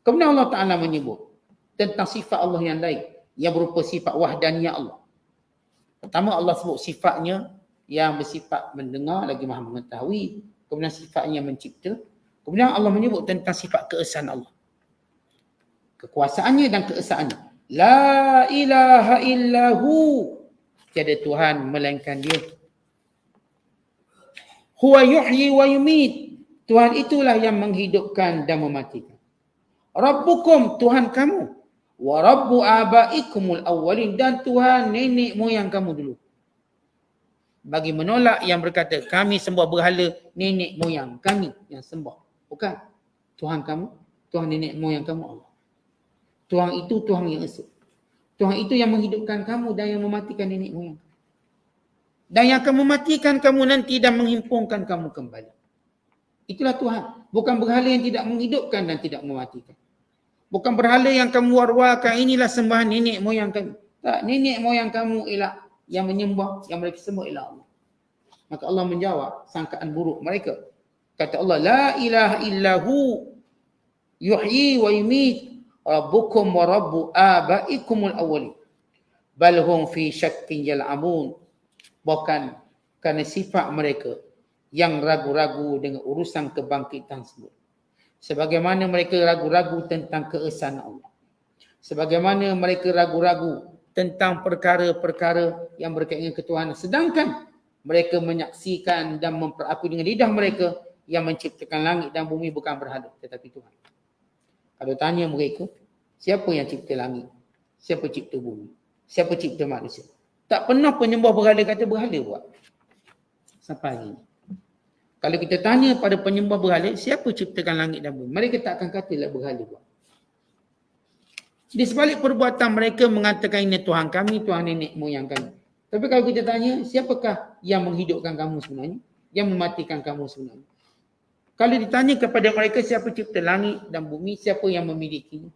Kemudian Allah Ta'ala menyebut tentang sifat Allah yang lain yang berupa sifat wahdaniyah Allah. Pertama Allah sebut sifatnya yang bersifat mendengar lagi maha mengetahui. Kemudian sifatnya mencipta. Kemudian Allah menyebut tentang sifat keesaan Allah. Kekuasaannya dan keesaannya. La ilaha illahu. Tiada Tuhan melainkan dia. Huwa yuhyi wa yumit. Tuhan itulah yang menghidupkan dan mematikan. Rabbukum, Tuhan kamu. Wa rabbu abaikumul awwalin, dan Tuhan nenek moyang kamu dulu. Bagi menolak yang berkata kami sembah berhala nenek moyang kami yang sembah. Bukan. Tuhan kamu, Tuhan nenek moyang kamu Allah. Tuhan itu Tuhan yang esa. Tuhan itu yang menghidupkan kamu dan yang mematikan nenek moyang kamu. Dan yang akan mematikan kamu nanti dan menghimpunkan kamu kembali. Itulah Tuhan. Bukan berhala yang tidak menghidupkan dan tidak mematikan. Bukan berhala yang kamu war-warkan inilah sembahan nenek moyang kamu. Tak, nenek moyang kamu ialah yang menyembah, yang mereka sembah ialah Allah. Maka Allah menjawab sangkaan buruk mereka. Kata Allah, la ilaha illahu yuhyi wa yumit rabbukum wa rabbu abaikumul awwalin. Bal hum fi syakkin yal'amun. Bukan kerana sifat mereka yang ragu-ragu dengan urusan kebangkitan tersebut. Sebagaimana mereka ragu-ragu tentang keesaan Allah. Sebagaimana mereka ragu-ragu tentang perkara-perkara yang berkaitan dengan ketuhanan. Sedangkan mereka menyaksikan dan memperakui dengan lidah mereka yang menciptakan langit dan bumi bukan berhala tetapi Tuhan. Kalau tanya mereka, siapa yang cipta langit? Siapa cipta bumi? Siapa cipta manusia? Tak pernah penyembah berhala kata berhala buat. Sampai hari ini. Kalau kita tanya pada penyembah berhala, siapa ciptakan langit dan bumi? Mereka tak akan katalah berhala buat. Di sebalik perbuatan mereka mengatakan ini Tuhan kami, Tuhan nenek moyang kami. Tapi kalau kita tanya, siapakah yang menghidupkan kamu sebenarnya? Yang mematikan kamu sebenarnya? Kalau ditanya kepada mereka siapa cipta langit dan bumi, siapa yang memilikinya?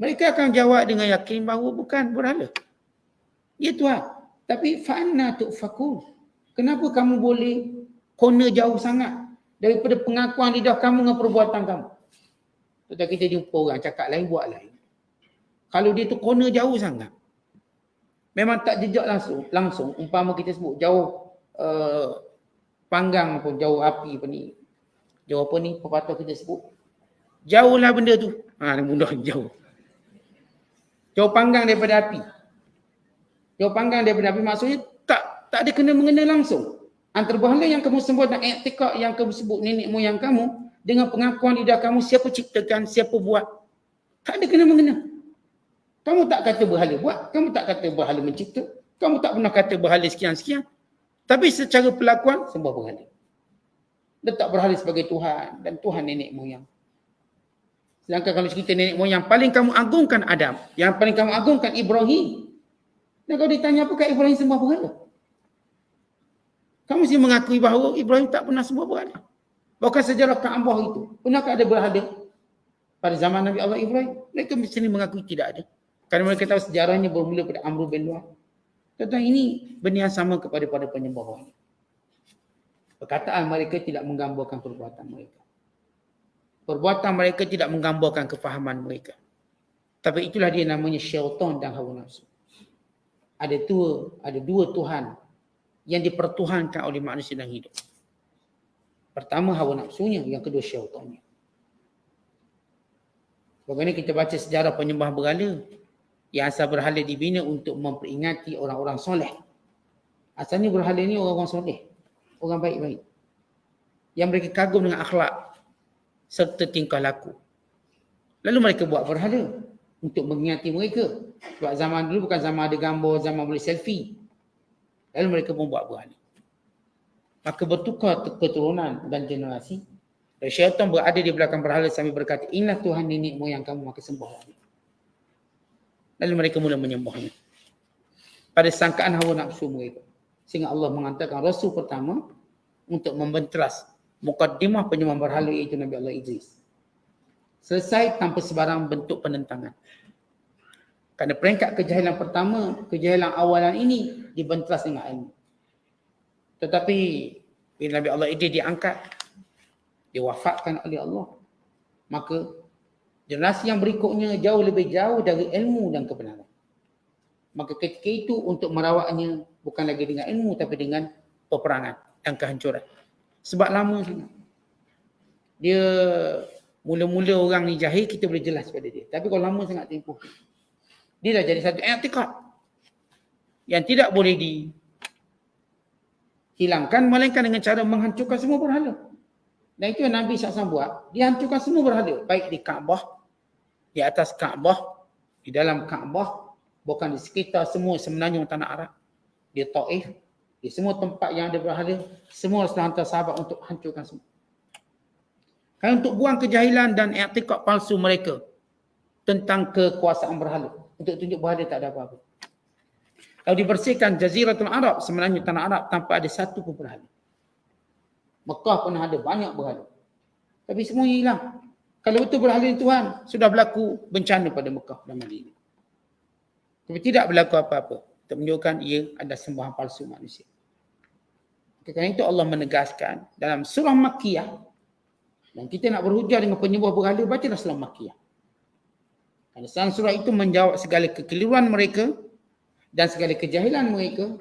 Mereka akan jawab dengan yakin bahawa bukan berhala. Ya Tuhan. Tapi fa'anna tu'fakun. Kenapa kamu boleh corner jauh sangat daripada pengakuan lidah kamu dengan perbuatan kamu? Tetapi kita jumpa orang cakap lain, buat lain. Kalau dia tu corner jauh sangat, memang tak jejak langsung. Umpama kita sebut jauh panggang pun, jauh api apa ni. Jauh apa ni, pepatah kita sebut. Jauhlah benda tu. Benda jauh. Jauh panggang daripada api. Jauh panggang daripada api maksudnya tak ada kena-mengena langsung. Antara berhala yang kamu sembah dan i'tikad yang kamu sebut nenek moyang kamu dengan pengakuan lidah kamu siapa ciptakan, siapa buat. Tak ada kena-mengena. Kamu tak kata berhala buat, kamu tak kata berhala mencipta, kamu tak pernah kata berhala sekian-sekian. Tapi secara pelakuan sembah berhala. Letak berhala sebagai Tuhan dan Tuhan nenek moyang. Sedangkan kalau cerita nenek moyang, paling kamu agungkan Adam, yang paling kamu agungkan Ibrahim. Dan kalau ditanya apakah Ibrahim sembah berhala? Kamu mesti mengakui bahawa Ibrahim tak pernah sembah berhala. Bahkan sejarah Kaabah itu, pernahkah ada berhala pada zaman Nabi Allah Ibrahim? Mereka mesti mengakui tidak ada. Kerana mereka tahu sejarahnya bermula pada Amr bin Lu'ay. Tentang ini benda yang sama kepada para penyembah berhala. Perkataan mereka tidak menggambarkan perbuatan mereka. Perbuatan mereka tidak menggambarkan kefahaman mereka. Tapi itulah dia namanya syaitan dan hawa nafsu. Ada dua Tuhan yang dipertuhankan oleh manusia dan hidup. Pertama hawa nafsunya, yang kedua syaitannya. Bagaimana kita baca sejarah penyembah berhala, yang asal berhala dibina untuk memperingati orang-orang soleh. Asalnya berhala ni orang-orang soleh, orang baik-baik. Yang mereka kagum dengan akhlak serta tingkah laku. Lalu mereka buat berhala untuk mengingati mereka. Sebab zaman dulu bukan zaman ada gambar, zaman boleh selfie. Lalu mereka pun buat berhala. Maka bertukar keturunan dan generasi. Dan syaitan berada di belakang berhala sambil berkata, inilah Tuhan nenek moyang kamu, maka sembahlah. Lalu mereka mula menyembahnya. Pada sangkaan hawa nafsu mereka. Sehingga Allah menghantarkan Rasul pertama untuk membentras mukaddimah penyembahan berhala iaitu Nabi Allah Idris. Selesai tanpa sebarang bentuk penentangan. Kerana peringkat kejahilan pertama, kejahilan awalan ini dibentras dengan ilmu. Tetapi bila Nabi Allah Idris diangkat, diwafatkan oleh Allah, maka generasi yang berikutnya jauh lebih jauh dari ilmu dan kebenaran. Maka ketika itu untuk merawatnya bukan lagi dengan ilmu tapi dengan peperangan dan kehancuran. Sebab lama sangat. Dia mula-mula orang ni jahil, kita boleh jelas pada dia. Tapi kalau lama sangat tempoh, dia dah jadi satu i'tikad yang tidak boleh dihilangkan melainkan dengan cara menghancurkan semua berhala. Dan itu yang Nabi SAW buat. Dia hancurkan semua berhala. Baik di Kaabah, di atas Kaabah, di dalam Kaabah, bukan di sekitar semua semenanjung tanah Arab. Di Taif, di semua tempat yang ada berhala, semua Rasulullah hantar sahabat untuk hancurkan semua. Kan untuk buang kejahilan dan i'tikad palsu mereka tentang kekuasaan berhala. Untuk tunjuk berhala tak ada apa-apa. Kalau dibersihkan Jaziratul Arab, semenanjung tanah Arab, tanpa ada satu pun berhala. Mekah pernah ada banyak berhala. Tapi semuanya hilang. Kalau betul berhala ni Tuhan, sudah berlaku bencana pada Mekah dan Madinah. Tapi tidak berlaku apa-apa. Untuk menunjukkan ia ada sembahan palsu manusia. Kerana itu Allah menegaskan dalam surah Makkiyah, dan kita nak berhujah dengan penyembah berhala, bacalah surah Makkiyah. Kerana surah itu menjawab segala kekeliruan mereka, dan segala kejahilan mereka,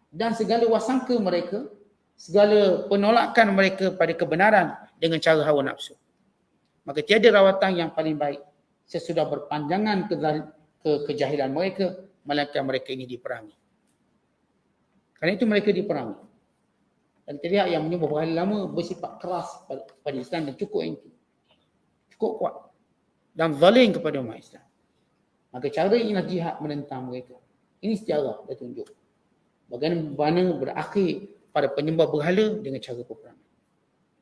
dan segala wasangka mereka, segala penolakan mereka pada kebenaran dengan cara hawa nafsu. Maka tiada rawatan yang paling baik sesudah berpanjangan kejahilan mereka, melainkan mereka ini diperangi. Kerana itu mereka diperangi. Dan kita lihat yang menyembah berhala lama bersifat keras pada Islam dan cukup anti. Cukup kuat. Dan zalim kepada umat Islam. Maka cara inilah jihad menentang mereka. Ini sejarah dah tunjuk. Bagaimana berakhir pada penyembah berhala dengan cara peperangan.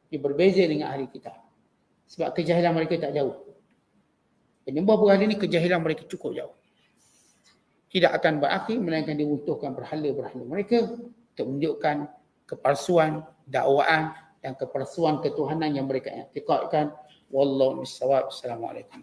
Dia berbeza dengan ahli kitab. Sebab kejahilan mereka tak jauh. Penyembah berhala ni kejahilan mereka cukup jauh. Tidak akan berakhir melainkan diruntuhkan berhala-berhala mereka untuk menunjukkan kepalsuan, dakwaan dan kepalsuan ketuhanan yang mereka i'tikadkan. Wallahu a'lam. Assalamualaikum.